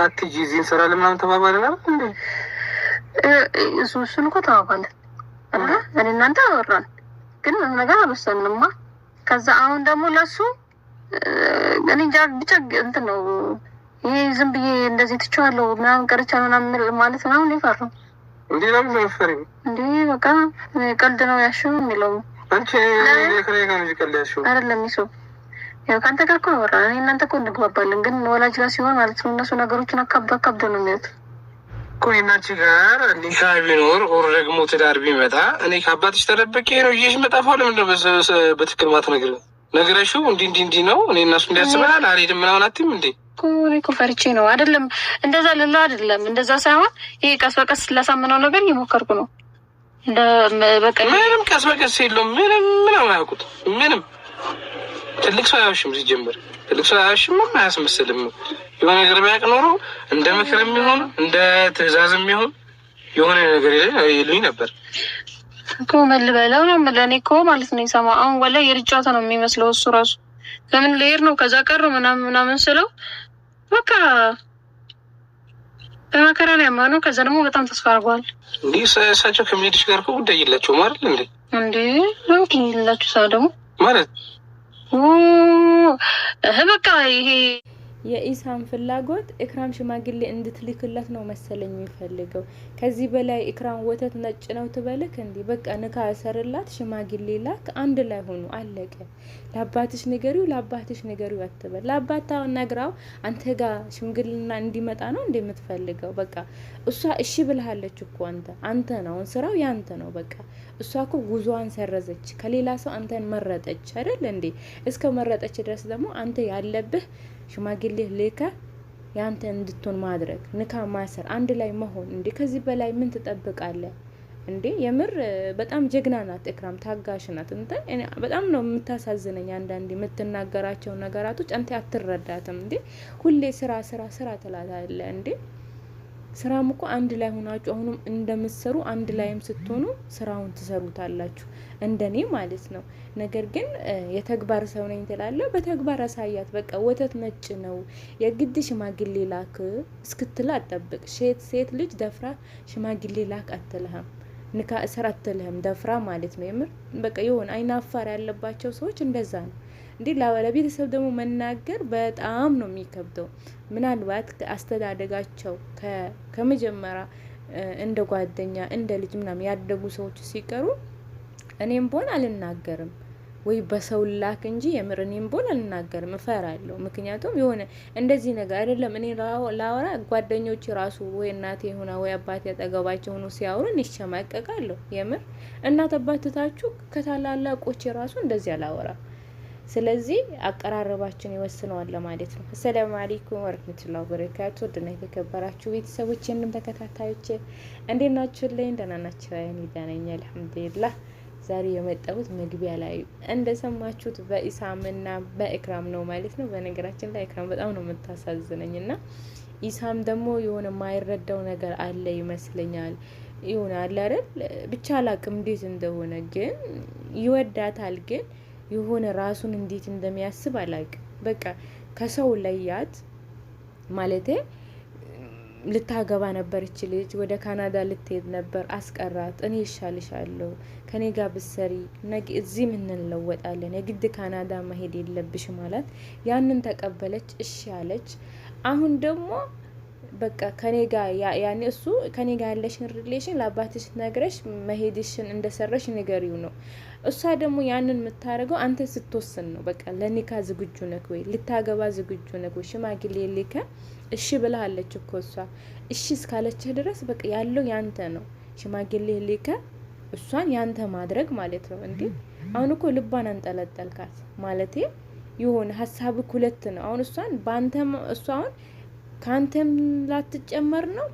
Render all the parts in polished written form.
አትጂ እዚህ እንሰራለን ምናምን ተባባልን አይደል እንዴ? እሱን እኮ ተባባልን እና እኔ እናንተ አወራን፣ ግን ምን ነገር አልወሰንንማ። ከዛ አሁን ደግሞ ለሱ እኔ እንጃ ብቻ እንትን ነው ይሄ ዝም ብዬ እንደዚህ ትቼዋለሁ ምናምን ቀርቻለሁ ምናምን ማለት ምናምን ይፈራል እንዴ? ለምን ለፈሪ እንዴ? በቃ ቀልድ ነው ያሽው የሚለው አንቺ ለከሬ ጋር ነው ቀልድ ያሽው አይደለም ይሰው ያው ካንተ ጋር እኮ አወራን። እኔ እናንተ እኮ እንግባባለን፣ ግን ወላጅ ጋር ሲሆን ማለት ነው እነሱ ነገሮችን አካብዶ ነው የሚያዩት እኮ። እናንቺ ጋር ኒካ ቢኖር ኦር ደግሞ ትዳር ቢመጣ እኔ ከአባትሽ ተደብቄ ነው ይዤሽ መጣፋው። ለምን ነው በትክክል ማትነግሪው? ነገረሽው እንዲህ ነው እኔ እና እሱ እንዲያስበናል አልሄድም ምናምን አትይም እንዴ? እኮ ፈርቼ ነው አይደለም እንደዛ ልለው አይደለም እንደዛ ሳይሆን ይሄ ቀስ በቀስ ላሳምነው ነገር እየሞከርኩ ነው። በቃ ምንም ቀስ በቀስ የለውም። ምንም አያውቁት ምንም። ትልቅ ሰው አያውሽም ሲጀምር፣ ትልቅ ሰው አያውሽም አያስመስልም። የሆነ ነገር ቢያውቅ ኖሮ እንደ ምክር የሚሆን እንደ ትዕዛዝ የሚሆን የሆነ ነገር ይሉኝ ነበር እኮ። መልበለው ነው ለእኔ እኮ ማለት ነው ይሰማ። አሁን ወላሂ የርጫታ ነው የሚመስለው እሱ ራሱ ለምን ልሄድ ነው ከዛ ቀር ምናምን ስለው በቃ በመከራ ነው ያማነው። ከዛ ደግሞ በጣም ተስፋ አድርጓል። እንዲህ እሳቸው ከሚሄድሽ ጋር እኮ ጉዳይ የላቸውም አይደል እንዴ? እንዴ ለምንድን የሌላችሁ ሰው ደግሞ ማለት በቃ ይሄ የኢሳም ፍላጎት ኢክራም ሽማግሌ እንድትልክለት ነው መሰለኝ የሚፈልገው። ከዚህ በላይ ኢክራም ወተት ነጭ ነው ትበልክ እንዴ? በቃ ንካ ሰርላት፣ ሽማግሌ ላክ፣ አንድ ላይ ሆኑ፣ አለቀ። ለአባትሽ ንገሪው አትበል። ለአባታ ነግራው አንተ ጋር ሽምግልና እንዲመጣ ነው እንደምትፈልገው። በቃ እሷ እሺ ብለሃለች እኮ አንተ ነው ስራው ያንተ ነው። በቃ እሷ እኮ ጉዞዋን ሰረዘች፣ ከሌላ ሰው አንተን መረጠች አይደል እንዴ? እስከ መረጠች ድረስ ደግሞ አንተ ያለብህ ሽማግሌ ልካ ያንተ እንድትሆን ማድረግ፣ ንካ ማሰር፣ አንድ ላይ መሆን። እንዴ ከዚህ በላይ ምን ትጠብቃለህ እንዴ? የምር በጣም ጀግና ናት ኢክራም፣ ታጋሽ ናት። በጣም ነው የምታሳዝነኝ አንዳንዴ የምትናገራቸው ነገራቶች። አንተ አትረዳትም እንዴ? ሁሌ ስራ ትላታለህ እንዴ? ስራም እኮ አንድ ላይ ሆናችሁ አሁንም እንደምትሰሩ አንድ ላይም ስትሆኑ ስራውን ትሰሩታላችሁ፣ እንደኔ ማለት ነው። ነገር ግን የተግባር ሰው ነኝ ትላለህ፣ በተግባር አሳያት። በቃ ወተት ነጭ ነው የግድ ሽማግሌ ላክ እስክትል አትጠብቅ። ሴት ልጅ ደፍራ ሽማግሌ ላክ አትልህም፣ ንካ እስር አትልህም፣ ደፍራ ማለት ነው። የምር በቃ የሆነ አይናፋር ያለባቸው ሰዎች እንደዛ ነው። እንዴ ለቤተሰብ ደግሞ መናገር በጣም ነው የሚከብደው። ምናልባት አስተዳደጋቸው ከመጀመሪያ እንደ ጓደኛ እንደ ልጅ ምናምን ያደጉ ሰዎች ሲቀሩ እኔም ቦን አልናገርም ወይ በሰው ላክ እንጂ የምር እኔም ቦን አልናገርም፣ እፈራለሁ። ምክንያቱም የሆነ እንደዚህ ነገር አይደለም እኔ ላወራ ጓደኞች ራሱ ወይ እናቴ ሆና ወይ አባቴ አጠገባቸው ሆኖ ሲያወሩን ይሸማቀቃለሁ። የምር እናት አባትታችሁ ከታላላቆች ራሱ እንደዚህ አላወራ። ስለዚህ አቀራረባችን ይወስነዋል ማለት ነው። አሰላሙ አለይኩም ወራህመቱላሂ ወበረካቱ። ድና የተከበራችሁ ቤተሰቦች እንዴም ተከታታዮች እንዴት ናችሁ? ደህና ናችሁ? እኔ ደህና ነኝ አልሐምዱሊላህ። ዛሬ የመጣሁት መግቢያ ላይ እንደሰማችሁት በኢሳምና በኢክራም ነው ማለት ነው። በነገራችን ላይ ኢክራም በጣም ነው የምታሳዝነኝና ኢሳም ደግሞ የሆነ የማይረዳው ነገር አለ ይመስለኛል። ይሆናል አይደል? ብቻ አላቅም እንዴት እንደሆነ ግን ይወዳታል ግን የሆነ ራሱን እንዴት እንደሚያስብ አላውቅም። በቃ ከሰው ለያት ማለቴ ልታገባ ነበር እቺ ልጅ ወደ ካናዳ ልትሄድ ነበር፣ አስቀራት። እኔ ይሻልሻለሁ ከኔ ጋር ብትሰሪ ነገ እዚህ ምን እንለወጣለን፣ የግድ ካናዳ መሄድ የለብሽ ማለት ያንን ተቀበለች፣ እሺ አለች። አሁን ደግሞ በቃ ከኔ ጋር ያኔ እሱ ከኔ ጋር ያለሽን ሪሌሽን ለአባትሽ ነግረሽ መሄድሽን እንደሰረሽ ንገሪው ነው። እሷ ደግሞ ያንን የምታደርገው አንተ ስትወስን ነው። በቃ ለኒካ ዝግጁ ነክ ወይ ልታገባ ዝግጁ ነክ ወይ ሽማግሌ ልከ እሺ ብለሃለች እኮ እሷ። እሺ እስካለችህ ድረስ በቃ ያለው ያንተ ነው። ሽማግሌ ልከ እሷን ያንተ ማድረግ ማለት ነው። እንዴ አሁን እኮ ልባን አንጠለጠልካት ማለት የሆነ ሀሳብ ሁለት ነው። አሁን እሷን ባንተም እሷ አሁን ካንተም ላትጨመር ነው፣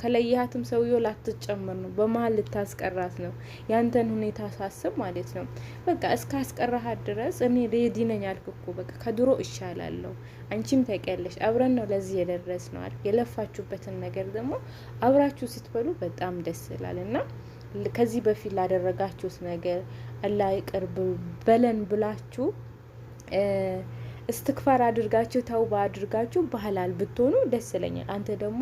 ከለያትም ሰውየው ላትጨመር ነው። በመሀል ልታስቀራት ነው። ያንተን ሁኔታ ሳስብ ማለት ነው። በቃ እስከ አስቀራሃት ድረስ እኔ ሬዲ ነኝ አልክ እኮ በቃ ከድሮ እሻላለሁ። አንቺም ታውቂያለሽ አብረን ነው ለዚህ የደረስ ነው አይደል? የለፋችሁበትን ነገር ደግሞ አብራችሁ ስትበሉ በጣም ደስ ይላልና ከዚህ በፊት ላደረጋችሁት ነገር አላህ ይቅር በለን ብላችሁ እስትክፋር አድርጋችሁ ተውባ አድርጋችሁ በሐላል ብትሆኑ ደስ ይለኛል። አንተ ደግሞ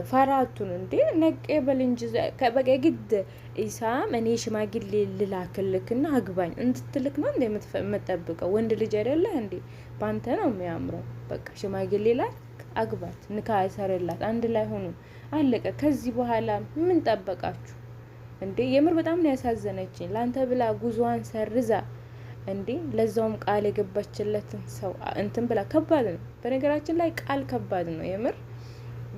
ፈራቱን እንዴ ነቄ በልንጅ በቃ ግድ ኢሳም እኔ ሽማግሌ ልላክልክና አግባኝ እንድትልክ ነው እንዴ የምትጠብቀው? ወንድ ልጅ አይደለህ እንዴ? ባንተ ነው የሚያምረው። በቃ ሽማግሌ ላክ፣ አግባት፣ ንካ አይሰርላት፣ አንድ ላይ ሆኑ፣ አለቀ። ከዚህ በኋላ ምን ጠበቃችሁ እንዴ? የምር በጣም ነው ያሳዘነችኝ። ላንተ ብላ ጉዟን ሰርዛ እንዴ ለዛውም ቃል የገባችለትን ሰው እንትን ብላ። ከባድ ነው በነገራችን ላይ ቃል ከባድ ነው የምር።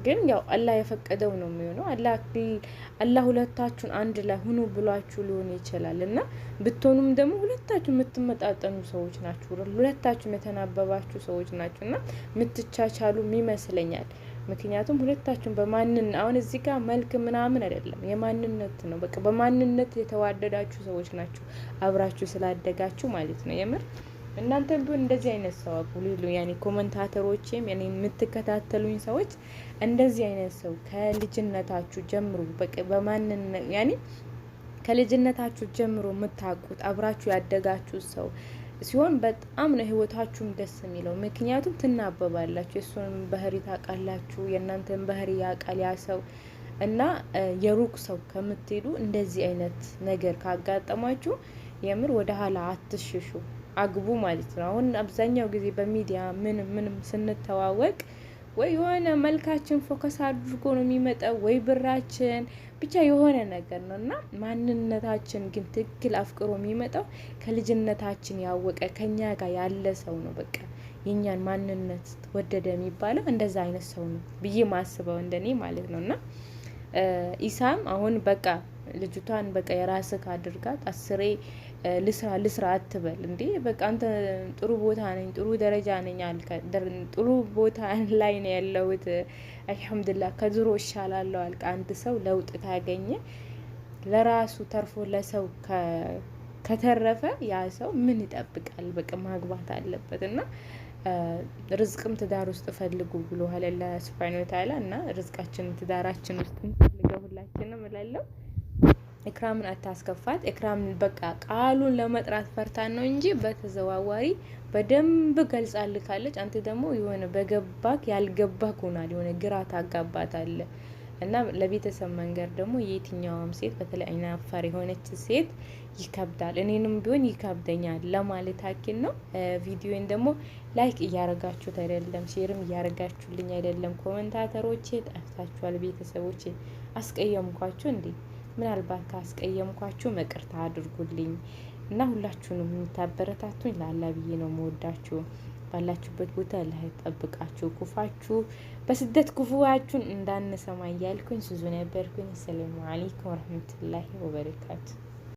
ግን ያው አላህ የፈቀደው ነው የሚሆነው። አላህ ሁለታችሁን አንድ ላይ ሁኑ ብሏችሁ ሊሆን ይችላል። እና ብትሆኑም ደግሞ ሁለታችሁ የምትመጣጠኑ ሰዎች ናችሁ፣ ሁለታችሁ የተናበባችሁ ሰዎች ናችሁ እና የምትቻቻሉ ይመስለኛል። ምክንያቱም ሁለታችሁን አሁን እዚህ ጋር መልክ ምናምን አይደለም፣ የማንነት ነው። በቃ በማንነት የተዋደዳችሁ ሰዎች ናችሁ፣ አብራችሁ ስላደጋችሁ ማለት ነው የምር። እናንተም ቢሆን እንደዚህ አይነት ሰው አቁሉ ያኔ ኮሜንታተሮችም ያኔ የምትከታተሉኝ ሰዎች እንደዚህ አይነት ሰው ከልጅነታችሁ ጀምሮ በቃ በማንነት ያኔ ከልጅነታችሁ ጀምሮ የምታውቁት አብራችሁ ያደጋችሁ ሰው ሲሆን በጣም ነው ህይወታችሁም ደስ የሚለው። ምክንያቱም ትናበባላችሁ፣ የሱን ባህሪ ታውቃላችሁ፣ የእናንተን ባህሪ ያውቃል ያ ሰው እና የሩቅ ሰው ከምትሄዱ እንደዚህ አይነት ነገር ካጋጠማችሁ የምር ወደ ኋላ አትሽሹ፣ አግቡ ማለት ነው። አሁን አብዛኛው ጊዜ በሚዲያ ምንም ስንተዋወቅ ወይ የሆነ መልካችን ፎከስ አድርጎ ነው የሚመጣው ወይ ብራችን ብቻ የሆነ ነገር ነው እና ማንነታችን ግን ትክክል አፍቅሮ የሚመጣው ከልጅነታችን ያወቀ ከኛ ጋር ያለ ሰው ነው። በቃ የኛን ማንነት ወደደ የሚባለው እንደዛ አይነት ሰው ነው ብዬ ማስበው እንደኔ ማለት ነውና ኢሳም አሁን በቃ ልጅቷን በቃ የራስህ አድርጋት፣ አስሬ ልስራ አትበል እንዴ። በቃ አንተ ጥሩ ቦታ ነኝ፣ ጥሩ ደረጃ ነኝ አልከ፣ ጥሩ ቦታ ላይ ነው ያለሁት አልহামዱሊላህ ከድሮ እሻላለሁ አልከ። አንድ ሰው ለውጥ ካገኘ ለራሱ ተርፎ ለሰው ከተረፈ ያ ሰው ምን ይጠብቃል? በቃ ማግባት አለበት እና ርዝቅም ትዳር ውስጥ ፈልጉ ብሎሃል አላህ ሱብሃነሁ ወተዓላ እና ርዝቃችን ትዳራችን ውስጥ እንፈልገው ሁላችንም እላለሁ። ኢክራምን አታስከፋት። ኢክራም በቃ ቃሉን ለመጥራት ፈርታን ነው እንጂ በተዘዋዋሪ በደንብ ገልጻልካለች። አንተ ደግሞ የሆነ በገባክ ያልገባክ ሆናል፣ የሆነ ግራ ታጋባታለ እና ለቤተሰብ መንገር ደግሞ የትኛውም ሴት በተለይ አይና አፋር የሆነች ሴት ይከብዳል። እኔንም ቢሆን ይከብደኛል ለማለት አኪል ነው። ቪዲዮን ደግሞ ላይክ እያረጋችሁት አይደለም፣ ሼርም እያረጋችሁልኝ አይደለም። ኮሜንታተሮቼ ጠፍታችኋል። ቤተሰቦቼ አስቀየምኳችሁ እንዴ? ምናልባት ካስቀየምኳችሁ መቅርታ አድርጉልኝ እና ሁላችሁንም የምታበረታቱኝ ለአላህ ብዬ ነው የምወዳችሁ። ባላችሁበት ቦታ አላህ ይጠብቃችሁ፣ ኩፋችሁ በስደት ክፉዋችሁን እንዳንሰማ እያልኩኝ ስዙ ነበርኩኝ። ሰላም አለይኩም ወራህመቱላሂ ወበረካቱ።